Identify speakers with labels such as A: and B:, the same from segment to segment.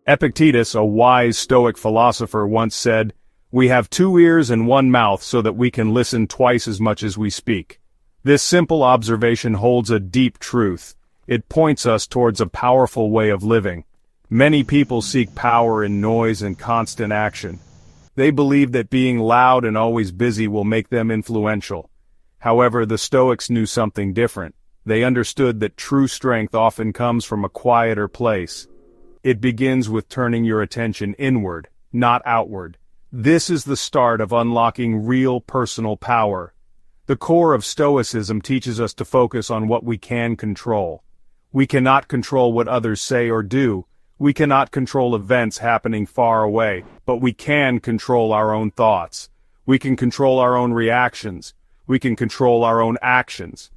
A: Epictetus, a wise Stoic philosopher, once said, "We have 2 ears and 1 mouth so that we can listen twice as much as we speak." This simple observation holds a deep truth. It points us towards a powerful way of living. Many people seek power in noise and constant action. They believe that being loud and always busy will make them influential. However, the Stoics knew something different. They understood that true strength often comes from a quieter place. It begins with turning your attention inward, not outward. This is the start of unlocking real personal power. The core of Stoicism teaches us to focus on what we can control. We cannot control what others say or do. We cannot control events happening far away, but we can control our own thoughts. We can control our own reactions. We can control our own actions.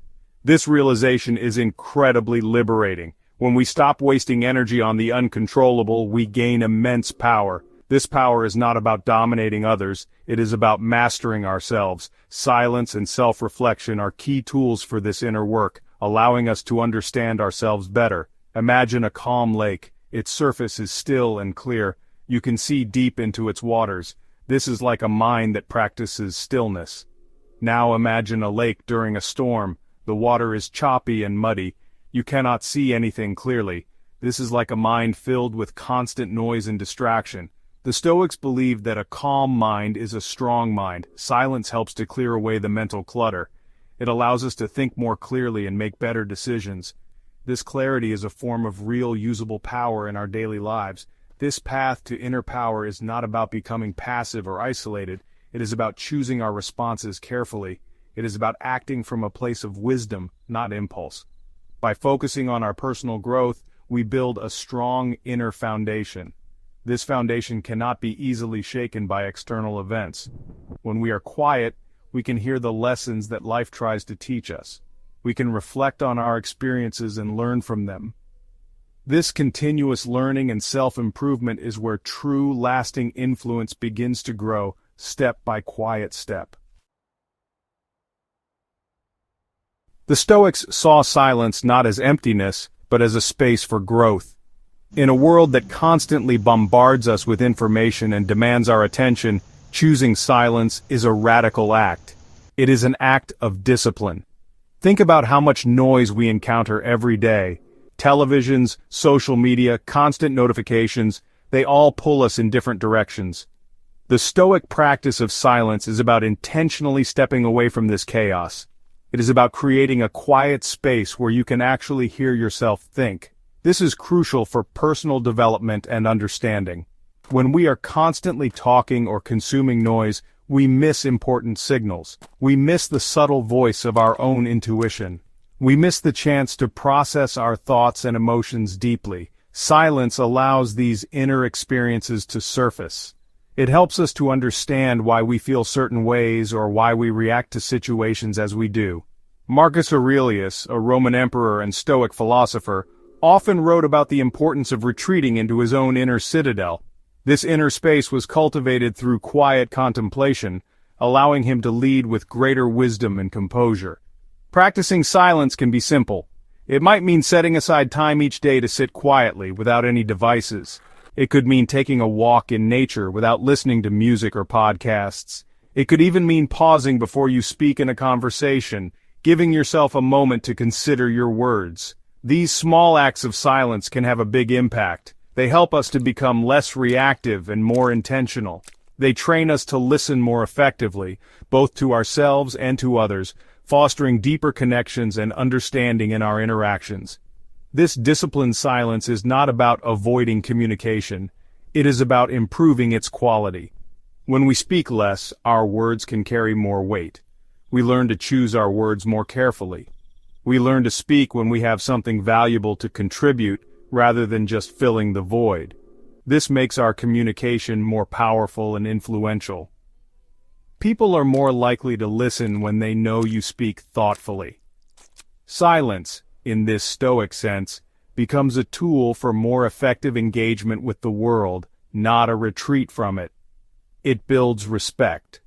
A: This realization is incredibly liberating. When we stop wasting energy on the uncontrollable, we gain immense power. This power is not about dominating others, it is about mastering ourselves. Silence and self-reflection are key tools for this inner work, allowing us to understand ourselves better. Imagine a calm lake. Its surface is still and clear. You can see deep into its waters. This is like a mind that practices stillness. Now imagine a lake during a storm. The water is choppy and muddy. You cannot see anything clearly. This is like a mind filled with constant noise and distraction. The Stoics believed that a calm mind is a strong mind. Silence helps to clear away the mental clutter. It allows us to think more clearly and make better decisions. This clarity is a form of real usable power in our daily lives. This path to inner power is not about becoming passive or isolated. It is about choosing our responses carefully. It is about acting from a place of wisdom, not impulse. By focusing on our personal growth, we build a strong inner foundation. This foundation cannot be easily shaken by external events. When we are quiet, we can hear the lessons that life tries to teach us. We can reflect on our experiences and learn from them. This continuous learning and self-improvement is where true, lasting influence begins to grow, step by quiet step. The Stoics saw silence not as emptiness, but as a space for growth. In a world that constantly bombards us with information and demands our attention, choosing silence is a radical act. It is an act of discipline. Think about how much noise we encounter every day. Televisions, social media, constant notifications, they all pull us in different directions. The Stoic practice of silence is about intentionally stepping away from this chaos. It is about creating a quiet space where you can actually hear yourself think. This is crucial for personal development and understanding. When we are constantly talking or consuming noise, we miss important signals. We miss the subtle voice of our own intuition. We miss the chance to process our thoughts and emotions deeply. Silence allows these inner experiences to surface. It helps us to understand why we feel certain ways or why we react to situations as we do. Marcus Aurelius, a Roman emperor and Stoic philosopher, often wrote about the importance of retreating into his own inner citadel. This inner space was cultivated through quiet contemplation, allowing him to lead with greater wisdom and composure. Practicing silence can be simple. It might mean setting aside time each day to sit quietly without any devices. It could mean taking a walk in nature without listening to music or podcasts. It could even mean pausing before you speak in a conversation, giving yourself a moment to consider your words. These small acts of silence can have a big impact. They help us to become less reactive and more intentional. They train us to listen more effectively, both to ourselves and to others, fostering deeper connections and understanding in our interactions. This disciplined silence is not about avoiding communication. It is about improving its quality. When we speak less, our words can carry more weight. We learn to choose our words more carefully. We learn to speak when we have something valuable to contribute rather than just filling the void. This makes our communication more powerful and influential. People are more likely to listen when they know you speak thoughtfully. Silence, in this Stoic sense, becomes a tool for more effective engagement with the world, not a retreat from it. It builds respect.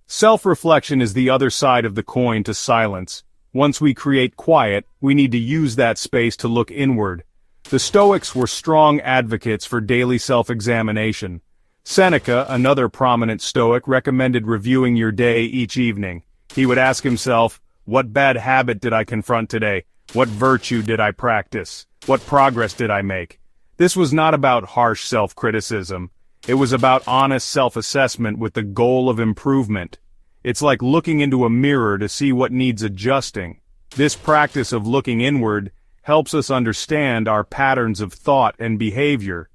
A: Self-reflection is the other side of the coin to silence. Once we create quiet, we need to use that space to look inward. The Stoics were strong advocates for daily self-examination. Seneca, another prominent Stoic, recommended reviewing your day each evening. He would ask himself, what bad habit did I confront today? What virtue did I practice? What progress did I make? This was not about harsh self-criticism. It was about honest self-assessment with the goal of improvement. It's like looking into a mirror to see what needs adjusting. This practice of looking inward helps us understand our patterns of thought and behavior.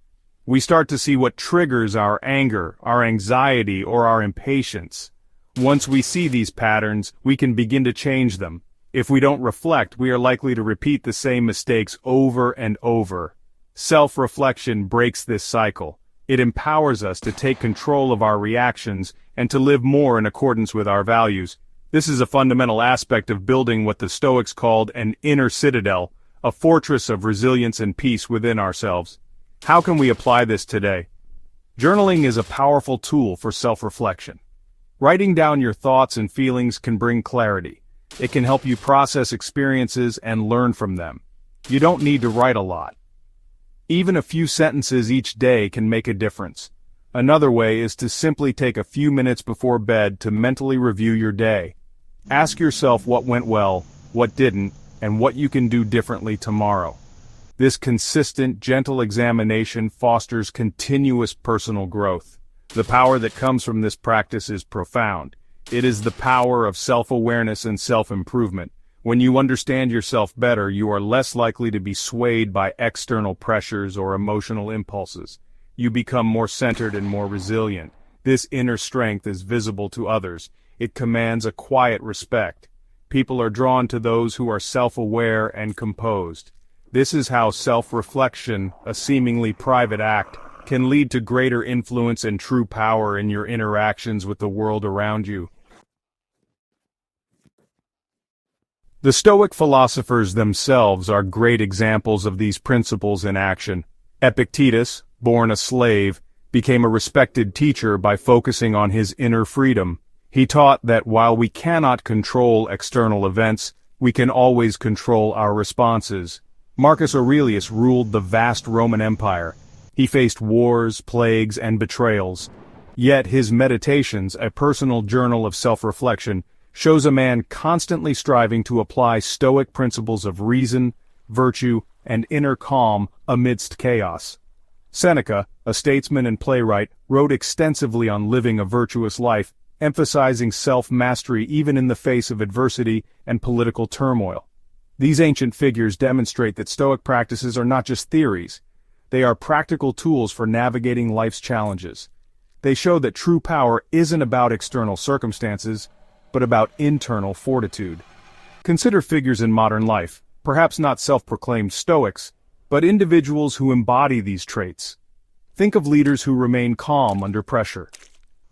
A: We start to see what triggers our anger, our anxiety, or our impatience. Once we see these patterns, we can begin to change them. If we don't reflect, we are likely to repeat the same mistakes over and over. Self-reflection breaks this cycle. It empowers us to take control of our reactions and to live more in accordance with our values. This is a fundamental aspect of building what the Stoics called an inner citadel, a fortress of resilience and peace within ourselves. How can we apply this today? Journaling is a powerful tool for self-reflection. Writing down your thoughts and feelings can bring clarity. It can help you process experiences and learn from them. You don't need to write a lot. Even a few sentences each day can make a difference. Another way is to simply take a few minutes before bed to mentally review your day. Ask yourself what went well, what didn't, and what you can do differently tomorrow. This consistent, gentle examination fosters continuous personal growth. The power that comes from this practice is profound. It is the power of self-awareness and self-improvement. When you understand yourself better, you are less likely to be swayed by external pressures or emotional impulses. You become more centered and more resilient. This inner strength is visible to others. It commands a quiet respect. People are drawn to those who are self-aware and composed. This is how self-reflection, a seemingly private act, can lead to greater influence and true power in your interactions with the world around you. The Stoic philosophers themselves are great examples of these principles in action. Epictetus, born a slave, became a respected teacher by focusing on his inner freedom. He taught that while we cannot control external events, we can always control our responses. Marcus Aurelius ruled the vast Roman Empire. He faced wars, plagues, and betrayals. Yet his Meditations, a personal journal of self-reflection, shows a man constantly striving to apply Stoic principles of reason, virtue, and inner calm amidst chaos. Seneca, a statesman and playwright, wrote extensively on living a virtuous life, emphasizing self-mastery even in the face of adversity and political turmoil. These ancient figures demonstrate that Stoic practices are not just theories. They are practical tools for navigating life's challenges. They show that true power isn't about external circumstances, but about internal fortitude. Consider figures in modern life, perhaps not self-proclaimed Stoics, but individuals who embody these traits. Think of leaders who remain calm under pressure.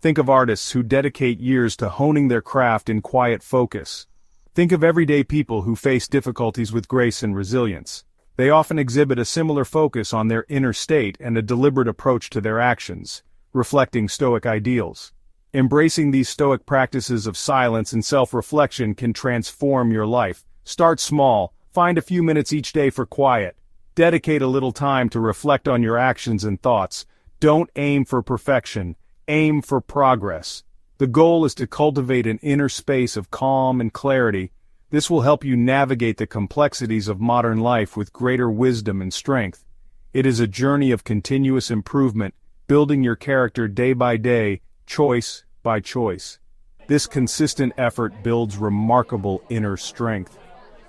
A: Think of artists who dedicate years to honing their craft in quiet focus. Think of everyday people who face difficulties with grace and resilience. They often exhibit a similar focus on their inner state and a deliberate approach to their actions, reflecting Stoic ideals. Embracing these Stoic practices of silence and self-reflection can transform your life. Start small, find a few minutes each day for quiet. Dedicate a little time to reflect on your actions and thoughts. Don't aim for perfection, aim for progress. The goal is to cultivate an inner space of calm and clarity. This will help you navigate the complexities of modern life with greater wisdom and strength. It is a journey of continuous improvement, building your character day by day, choice by choice. This consistent effort builds remarkable inner strength.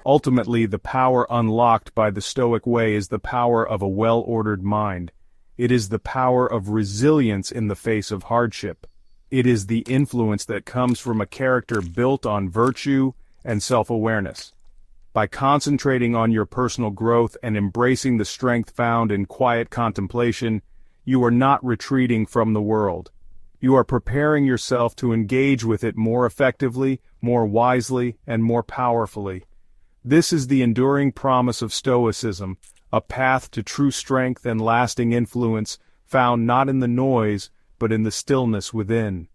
A: Ultimately, the power unlocked by the Stoic way is the power of a well-ordered mind. It is the power of resilience in the face of hardship. It is the influence that comes from a character built on virtue and self-awareness. By concentrating on your personal growth and embracing the strength found in quiet contemplation, you are not retreating from the world. You are preparing yourself to engage with it more effectively, more wisely, and more powerfully. This is the enduring promise of Stoicism, a path to true strength and lasting influence found not in the noise, but in the stillness within.